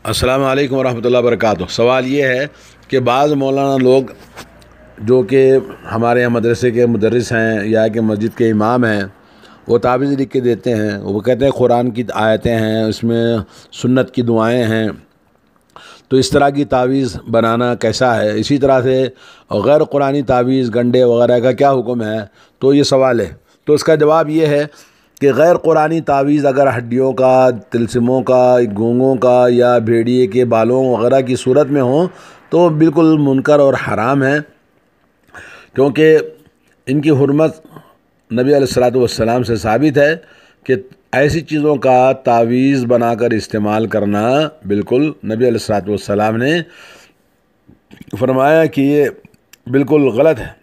السلام علیکم ورحمۃ اللہ وبرکاتہ۔ سوال یہ ہے کہ بعض مولانا لوگ جو کہ ہمارے یہاں مدرسے کے مدرس ہیں یا کہ مسجد کے امام ہیں، وہ تعویذ لکھ کے دیتے ہیں۔ وہ کہتے ہیں قرآن کی آیتیں ہیں، اس میں سنت کی دعائیں ہیں، تو اس طرح کی تعویذ بنانا کیسا ہے؟ اسی طرح سے غیر قرآنی تعویذ گنڈے وغیرہ کا کیا حکم ہے؟ تو یہ سوال ہے۔ تو اس کا جواب یہ ہے کہ غیر قرآنی تعویذ اگر ہڈیوں کا، طلسموں کا، گونگوں کا یا بھیڑیے کے بالوں وغیرہ کی صورت میں ہوں تو بالکل منکر اور حرام ہے، کیونکہ ان کی حرمت نبی علیہ الصلوۃ والسلام سے ثابت ہے کہ ایسی چیزوں کا تعویذ بنا کر استعمال کرنا بالکل نبی علیہ الصلوۃ والسلام نے فرمایا کہ یہ بالکل غلط ہے۔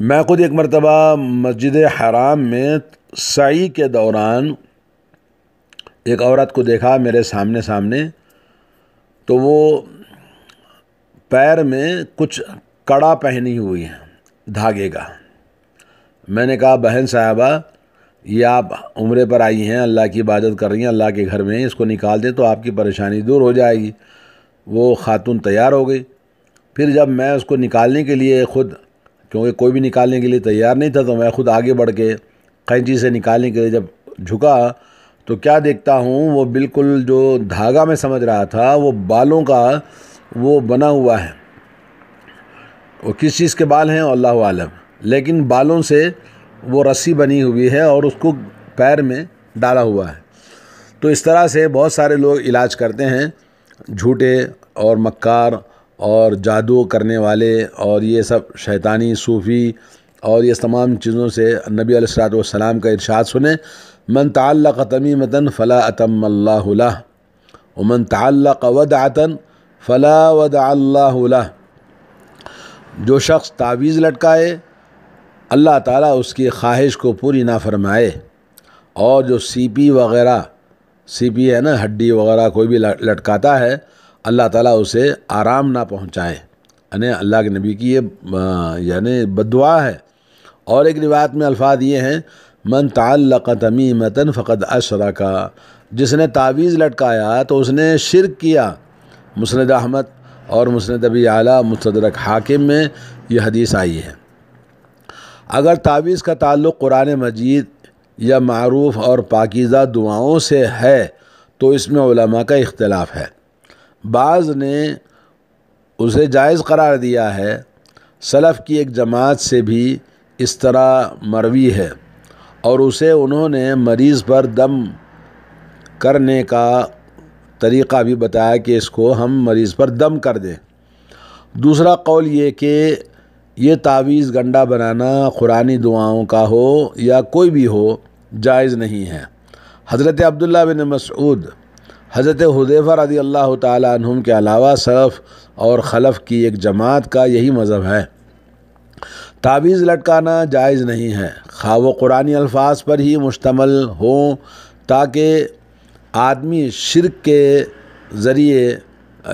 میں خود ایک مرتبہ مسجد حرام میں سعی کے دوران ایک عورت کو دیکھا میرے سامنے، تو وہ پیر میں کچھ کڑا پہنی ہوئی ہے دھاگے کا۔ میں نے کہا بہن صاحبہ، یہ آپ عمرے پر آئی ہیں، اللہ کی عبادت کر رہی ہیں، اللہ کے گھر میں، اس کو نکال دیں تو آپ کی پریشانی دور ہو جائے گی۔ وہ خاتون تیار ہو گئی۔ پھر جب میں اس کو نکالنے کے لیے خود، کیونکہ کوئی بھی نکالنے کے لیے تیار نہیں تھا، تو میں خود آگے بڑھ کے قینچی سے نکالنے کے لیے جب جھکا تو کیا دیکھتا ہوں، وہ بالکل جو دھاگا میں سمجھ رہا تھا وہ بالوں کا وہ بنا ہوا ہے۔ وہ کس چیز کے بال ہیں اللہ عالم، لیکن بالوں سے وہ رسی بنی ہوئی ہے اور اس کو پیر میں ڈالا ہوا ہے۔ تو اس طرح سے بہت سارے لوگ علاج کرتے ہیں، جھوٹے اور مکار اور جادو کرنے والے، اور یہ سب شیطانی صوفی اور یہ تمام چیزوں سے نبی علیہ الصلوۃ والسلام کا ارشاد سنیں، من تعلق تمیمۃ فلا اتم اللہ لہ ومن تعلق ودعۃ فلا ودع اللہ لہ۔ جو شخص تعویذ لٹکائے اللہ تعالیٰ اس کی خواہش کو پوری نہ فرمائے، اور جو سی پی وغیرہ، سی پی ہے نا، ہڈی وغیرہ کوئی بھی لٹکاتا ہے، اللہ تعالیٰ اسے آرام نہ پہنچائے۔ یعنی اللہ کے نبی کی یہ بد دعا ہے۔ اور ایک روایت میں الفاظ یہ ہیں، من تعلق تمیمۃ فقد اشرک، جس نے تعویذ لٹکایا تو اس نے شرک کیا۔ مسند احمد اور مسند ابی اعلیٰ، مستدرک حاکم میں یہ حدیث آئی ہے۔ اگر تعویذ کا تعلق قرآن مجید یا معروف اور پاکیزہ دعاؤں سے ہے تو اس میں علماء کا اختلاف ہے۔ بعض نے اسے جائز قرار دیا ہے۔ سلف کی ایک جماعت سے بھی اس طرح مروی ہے، اور اسے انہوں نے مریض پر دم کرنے کا طریقہ بھی بتایا کہ اس کو ہم مریض پر دم کر دیں۔ دوسرا قول یہ کہ یہ تعویذ گنڈا بنانا قرآنی دعاؤں کا ہو یا کوئی بھی ہو، جائز نہیں ہے۔ حضرت عبداللہ بن مسعود، حضرت حذیفہ رضی اللہ تعالیٰ عنہم کے علاوہ سلف اور خلف کی ایک جماعت کا یہی مذہب ہے۔ تعویذ لٹکانا جائز نہیں ہے، خواہ وہ قرآنی الفاظ پر ہی مشتمل ہوں، تاکہ آدمی شرک کے ذریعے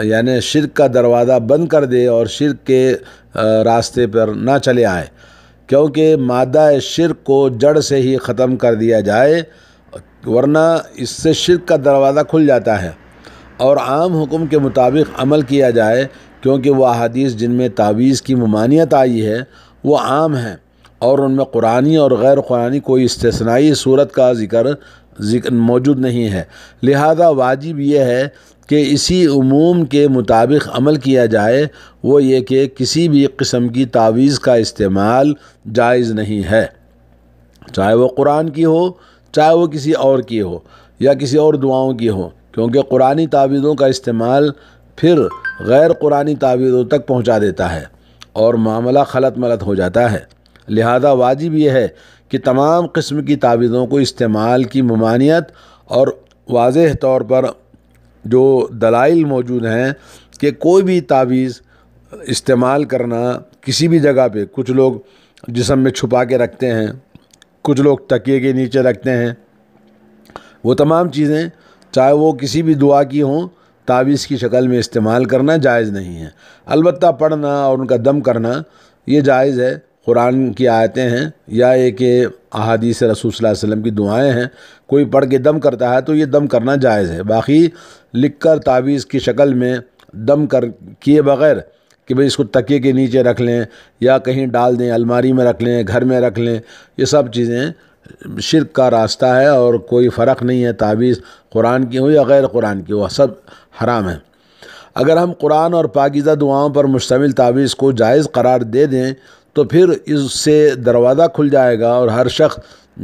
یعنی شرک کا دروازہ بند کر دے اور شرک کے راستے پر نہ چلے آئے، کیونکہ مادہ شرک کو جڑ سے ہی ختم کر دیا جائے، ورنہ اس سے شرک کا دروازہ کھل جاتا ہے۔ اور عام حکم کے مطابق عمل کیا جائے، کیونکہ وہ احادیث جن میں تعویذ کی ممانعت آئی ہے وہ عام ہیں، اور ان میں قرآنی اور غیر قرآنی کوئی استثنائی صورت کا ذکر موجود نہیں ہے۔ لہذا واجب یہ ہے کہ اسی عموم کے مطابق عمل کیا جائے، وہ یہ کہ کسی بھی قسم کی تعویذ کا استعمال جائز نہیں ہے، چاہے وہ قرآن کی ہو، چاہے وہ کسی اور کی ہو یا کسی اور دعاؤں کی ہو، کیونکہ قرآنی تعویذوں کا استعمال پھر غیر قرآنی تعویذوں تک پہنچا دیتا ہے اور معاملہ خلط ملط ہو جاتا ہے۔ لہذا واجب یہ ہے کہ تمام قسم کی تعویذوں کو استعمال کی ممانعت اور واضح طور پر جو دلائل موجود ہیں کہ کوئی بھی تعویذ استعمال کرنا کسی بھی جگہ پہ، کچھ لوگ جسم میں چھپا کے رکھتے ہیں، کچھ لوگ تکیے کے نیچے رکھتے ہیں، وہ تمام چیزیں چاہے وہ کسی بھی دعا کی ہوں، تعویذ کی شکل میں استعمال کرنا جائز نہیں ہے۔ البتہ پڑھنا اور ان کا دم کرنا یہ جائز ہے، قرآن کی آیتیں ہیں یا یہ کہ احادیث رسول صلی اللہ علیہ وسلم کی دعائیں ہیں، کوئی پڑھ کے دم کرتا ہے تو یہ دم کرنا جائز ہے۔ باقی لکھ کر تعویذ کی شکل میں دم کیے بغیر کہ بھئی اس کو تکیے کے نیچے رکھ لیں یا کہیں ڈال دیں، الماری میں رکھ لیں، گھر میں رکھ لیں، یہ سب چیزیں شرک کا راستہ ہے، اور کوئی فرق نہیں ہے تعویذ قرآن کی ہو یا غیر قرآن کی ہو، سب حرام ہے۔ اگر ہم قرآن اور پاکیزہ دعاؤں پر مشتمل تعویذ کو جائز قرار دے دیں تو پھر اس سے دروازہ کھل جائے گا اور ہر شخص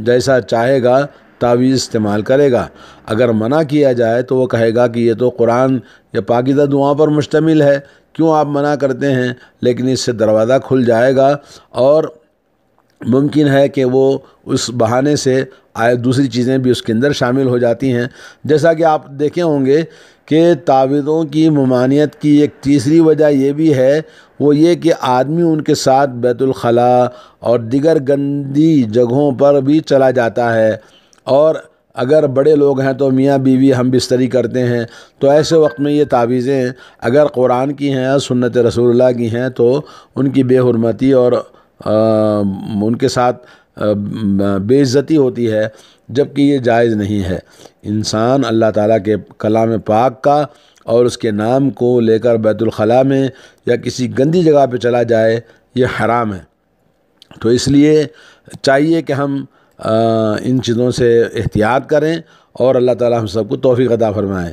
جیسا چاہے گا تعویذ استعمال کرے گا۔ اگر منع کیا جائے تو وہ کہے گا کہ یہ تو قرآن یا پاکیزہ دعاؤں پر مشتمل ہے، کیوں آپ منع کرتے ہیں؟ لیکن اس سے دروازہ کھل جائے گا اور ممکن ہے کہ وہ اس بہانے سے دوسری چیزیں بھی اس کے اندر شامل ہو جاتی ہیں۔ جیسا کہ آپ دیکھے ہوں گے کہ تعویذوں کی ممانعت کی ایک تیسری وجہ یہ بھی ہے، وہ یہ کہ آدمی ان کے ساتھ بیت الخلا اور دیگر گندی جگہوں پر بھی چلا جاتا ہے، اور اگر بڑے لوگ ہیں تو میاں بیوی ہم بستری کرتے ہیں، تو ایسے وقت میں یہ تعویذیں اگر قرآن کی ہیں اور سنت رسول اللہ کی ہیں تو ان کی بے حرمتی اور ان کے ساتھ بے عزتی ہوتی ہے، جبکہ یہ جائز نہیں ہے۔ انسان اللہ تعالیٰ کے کلام پاک کا اور اس کے نام کو لے کر بیت الخلاء میں یا کسی گندی جگہ پہ چلا جائے، یہ حرام ہے۔ تو اس لیے چاہیے کہ ہم ان چیزوں سے احتیاط کریں اور اللہ تعالیٰ ہم سب کو توفیق عطا فرمائے۔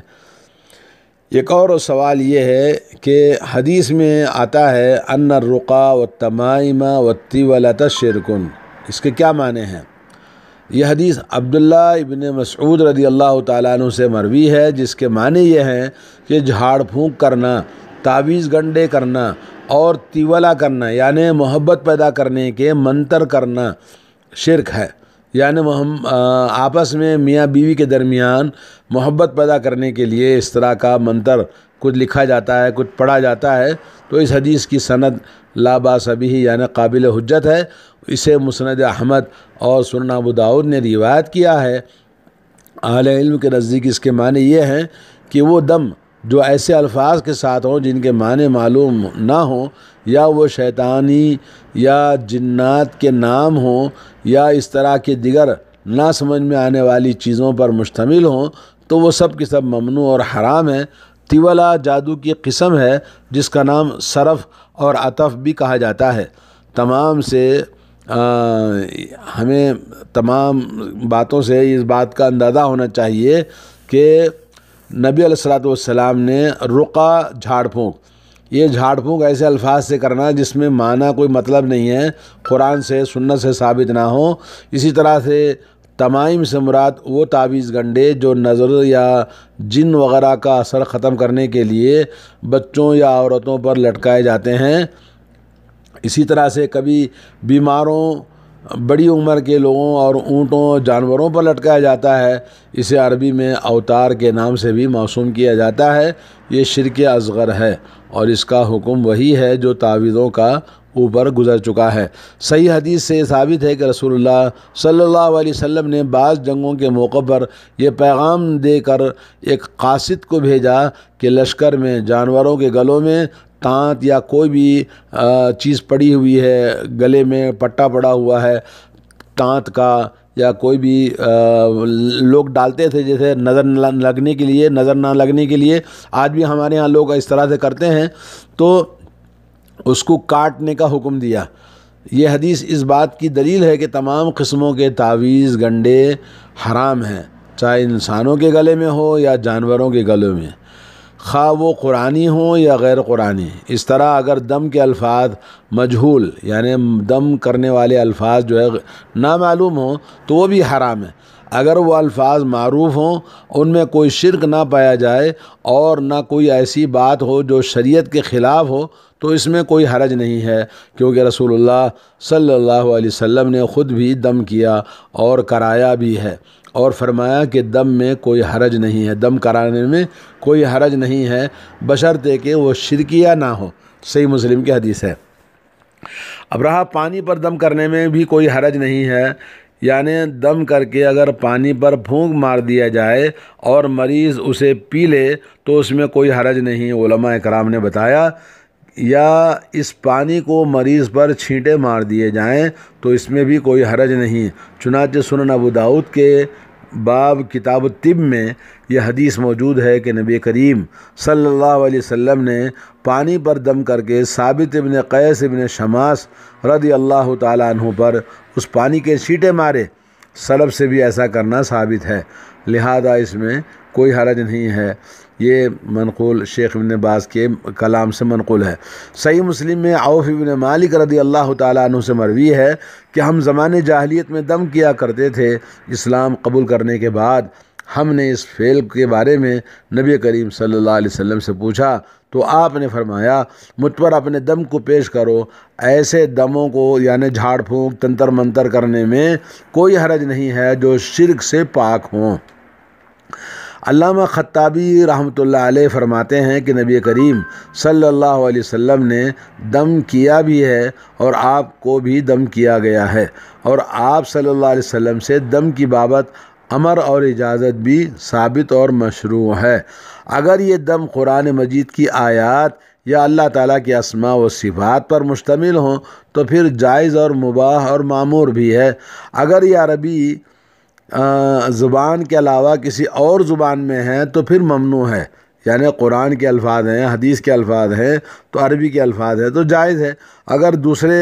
ایک اور سوال یہ ہے کہ حدیث میں آتا ہے ان الرقیٰ والتمائم والطیولۃ شرک، اس کے کیا معنی ہیں؟ یہ حدیث عبداللہ ابن مسعود رضی اللہ تعالیٰ عنہ سے مروی ہے، جس کے معنی یہ ہیں کہ جھاڑ پھونک کرنا، تعویذ گنڈے کرنا اور تیولہ کرنا یعنی محبت پیدا کرنے کے منتر کرنا شرک ہے۔ یعنی آپس میں میاں بیوی کے درمیان محبت پیدا کرنے کے لیے اس طرح کا منتر کچھ لکھا جاتا ہے، کچھ پڑھا جاتا ہے، تو اس حدیث کی سند لا باس بہ یعنی قابل حجت ہے۔ اسے مسند احمد اور سنن ابو داؤد نے روایت کیا ہے۔ اہل علم کے نزدیک اس کے معنی یہ ہیں کہ وہ دم جو ایسے الفاظ کے ساتھ ہوں جن کے معنی معلوم نہ ہوں، یا وہ شیطانی یا جنات کے نام ہوں یا اس طرح کے دیگر نہ سمجھ میں آنے والی چیزوں پر مشتمل ہوں، تو وہ سب کے سب ممنوع اور حرام ہیں۔ تیولہ جادو کی قسم ہے جس کا نام صرف اور عطف بھی کہا جاتا ہے۔ تمام سے ہمیں تمام باتوں سے اس بات کا اندازہ ہونا چاہیے کہ نبی علیہ الصلوۃ والسلام نے رقیٰ جھاڑ پھونک، یہ جھاڑ پھونک ایسے الفاظ سے کرنا جس میں معنی کوئی مطلب نہیں ہے، قرآن سے سنت سے ثابت نہ ہو۔ اسی طرح سے تمائم سے مراد وہ تعویذ گنڈے جو نظر یا جن وغیرہ کا اثر ختم کرنے کے لیے بچوں یا عورتوں پر لٹکائے جاتے ہیں۔ اسی طرح سے کبھی بیماروں، بڑی عمر کے لوگوں اور اونٹوں جانوروں پر لٹکایا جاتا ہے، اسے عربی میں اوتار کے نام سے بھی موسوم کیا جاتا ہے۔ یہ شرک اصغر ہے اور اس کا حکم وہی ہے جو تعویذوں کا اوپر گزر چکا ہے۔ صحیح حدیث سے ثابت ہے کہ رسول اللہ صلی اللہ علیہ وسلم نے بعض جنگوں کے موقع پر یہ پیغام دے کر ایک قاصد کو بھیجا کہ لشکر میں جانوروں کے گلوں میں تانت یا کوئی بھی چیز پڑی ہوئی ہے، گلے میں پٹا پڑا ہوا ہے تانت کا یا کوئی بھی لوگ ڈالتے تھے جیسے نظر نہ لگنے کے لیے آج بھی ہمارے ہاں لوگ اس طرح سے کرتے ہیں، تو اس کو کاٹنے کا حکم دیا۔ یہ حدیث اس بات کی دلیل ہے کہ تمام قسموں کے تعویذ گنڈے حرام ہیں، چاہے انسانوں کے گلے میں ہو یا جانوروں کے گلوں میں، خواہ وہ قرآنی ہوں یا غیر قرآنی۔ اس طرح اگر دم کے الفاظ مجہول یعنی دم کرنے والے الفاظ جو ہے نامعلوم ہوں تو وہ بھی حرام ہے۔ اگر وہ الفاظ معروف ہوں، ان میں کوئی شرک نہ پایا جائے اور نہ کوئی ایسی بات ہو جو شریعت کے خلاف ہو، تو اس میں کوئی حرج نہیں ہے، کیونکہ رسول اللہ صلی اللہ علیہ وسلم نے خود بھی دم کیا اور کرایا بھی ہے، اور فرمایا کہ دم میں کوئی حرج نہیں ہے، دم کرانے میں کوئی حرج نہیں ہے بشرطے کہ وہ شرکیہ نہ ہو۔ صحیح مسلم کی حدیث ہے۔ اب رہا پانی پر دم کرنے میں بھی کوئی حرج نہیں ہے، یعنی دم کر کے اگر پانی پر پھونک مار دیا جائے اور مریض اسے پی لے تو اس میں کوئی حرج نہیں۔ علماء کرام نے بتایا یا اس پانی کو مریض پر چھینٹے مار دیے جائیں تو اس میں بھی کوئی حرج نہیں۔ چنانچہ سنن ابو داؤد کے باب کتاب الطب میں یہ حدیث موجود ہے کہ نبی کریم صلی اللہ علیہ وسلم نے پانی پر دم کر کے ثابت ابن قیس ابن شماس رضی اللہ تعالیٰ عنہ پر اس پانی کے چھینٹے مارے۔ سلف سے بھی ایسا کرنا ثابت ہے، لہذا اس میں کوئی حرج نہیں ہے۔ یہ منقول شیخ ابن باز کے کلام سے منقول ہے۔ صحیح مسلم میں عوف ابن مالک رضی اللہ تعالیٰ عنہ سے مروی ہے کہ ہم زمانے جاہلیت میں دم کیا کرتے تھے، اسلام قبول کرنے کے بعد ہم نے اس فعل کے بارے میں نبی کریم صلی اللہ علیہ وسلم سے پوچھا تو آپ نے فرمایا مجھ پر اپنے دم کو پیش کرو۔ ایسے دموں کو یعنی جھاڑ پھونک تنتر منتر کرنے میں کوئی حرج نہیں ہے جو شرک سے پاک ہوں۔ علامہ خطابی رحمۃ اللہ علیہ فرماتے ہیں کہ نبی کریم صلی اللہ علیہ وسلم نے دم کیا بھی ہے اور آپ کو بھی دم کیا گیا ہے، اور آپ صلی اللہ علیہ وسلم سے دم کی بابت امر اور اجازت بھی ثابت اور مشروع ہے۔ اگر یہ دم قرآن مجید کی آیات یا اللہ تعالیٰ کی اسماء و صفات پر مشتمل ہوں تو پھر جائز اور مباح اور معمور بھی ہے۔ اگر یہ عربی زبان کے علاوہ کسی اور زبان میں ہیں تو پھر ممنوع ہے، یعنی قرآن کے الفاظ ہیں، حدیث کے الفاظ ہیں تو عربی کے الفاظ ہیں تو جائز ہے۔ اگر دوسرے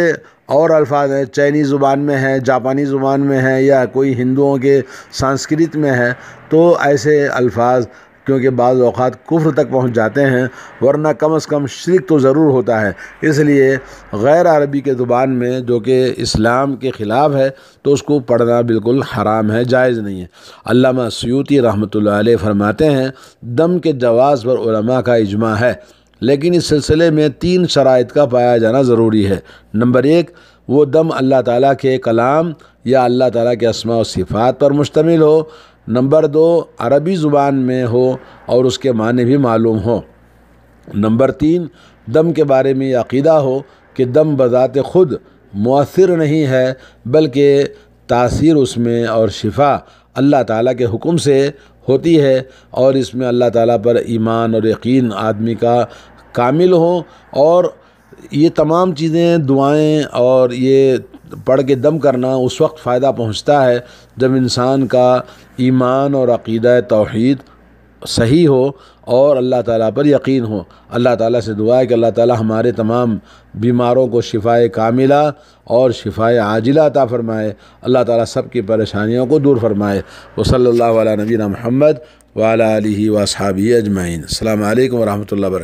اور الفاظ ہیں، چینی زبان میں ہیں، جاپانی زبان میں ہیں، یا کوئی ہندوؤں کے سنسکرت میں ہے تو ایسے الفاظ کیونکہ بعض اوقات کفر تک پہنچ جاتے ہیں، ورنہ کم از کم شرک تو ضرور ہوتا ہے، اس لیے غیر عربی کے زبان میں جو کہ اسلام کے خلاف ہے تو اس کو پڑھنا بالکل حرام ہے، جائز نہیں ہے۔ علامہ سیوطی رحمۃ اللہ علیہ فرماتے ہیں دم کے جواز پر علماء کا اجماع ہے، لیکن اس سلسلے میں 3 شرائط کا پایا جانا ضروری ہے۔ نمبر 1، وہ دم اللہ تعالیٰ کے کلام یا اللہ تعالیٰ کے اسماء و صفات پر مشتمل ہو۔ نمبر 2، عربی زبان میں ہو اور اس کے معنی بھی معلوم ہو۔ نمبر 3، دم کے بارے میں یہ عقیدہ ہو کہ دم بذات خود مؤثر نہیں ہے، بلکہ تاثیر اس میں اور شفا اللہ تعالیٰ کے حکم سے ہوتی ہے، اور اس میں اللہ تعالیٰ پر ایمان اور یقین آدمی کا کامل ہو، اور یہ تمام چیزیں دعائیں اور یہ پڑھ کے دم کرنا اس وقت فائدہ پہنچتا ہے جب انسان کا ایمان اور عقیدہ توحید صحیح ہو اور اللہ تعالیٰ پر یقین ہو۔ اللہ تعالیٰ سے دعا ہے کہ اللہ تعالیٰ ہمارے تمام بیماروں کو شفائے کاملہ اور شفائے عاجلہ عطا فرمائے، اللہ تعالیٰ سب کی پریشانیوں کو دور فرمائے۔ وصلی اللہ علی نبینا محمد وعلی آلہ واصحابہ اجمعین۔ السلام علیکم ورحمۃ اللہ وبرکاتہ۔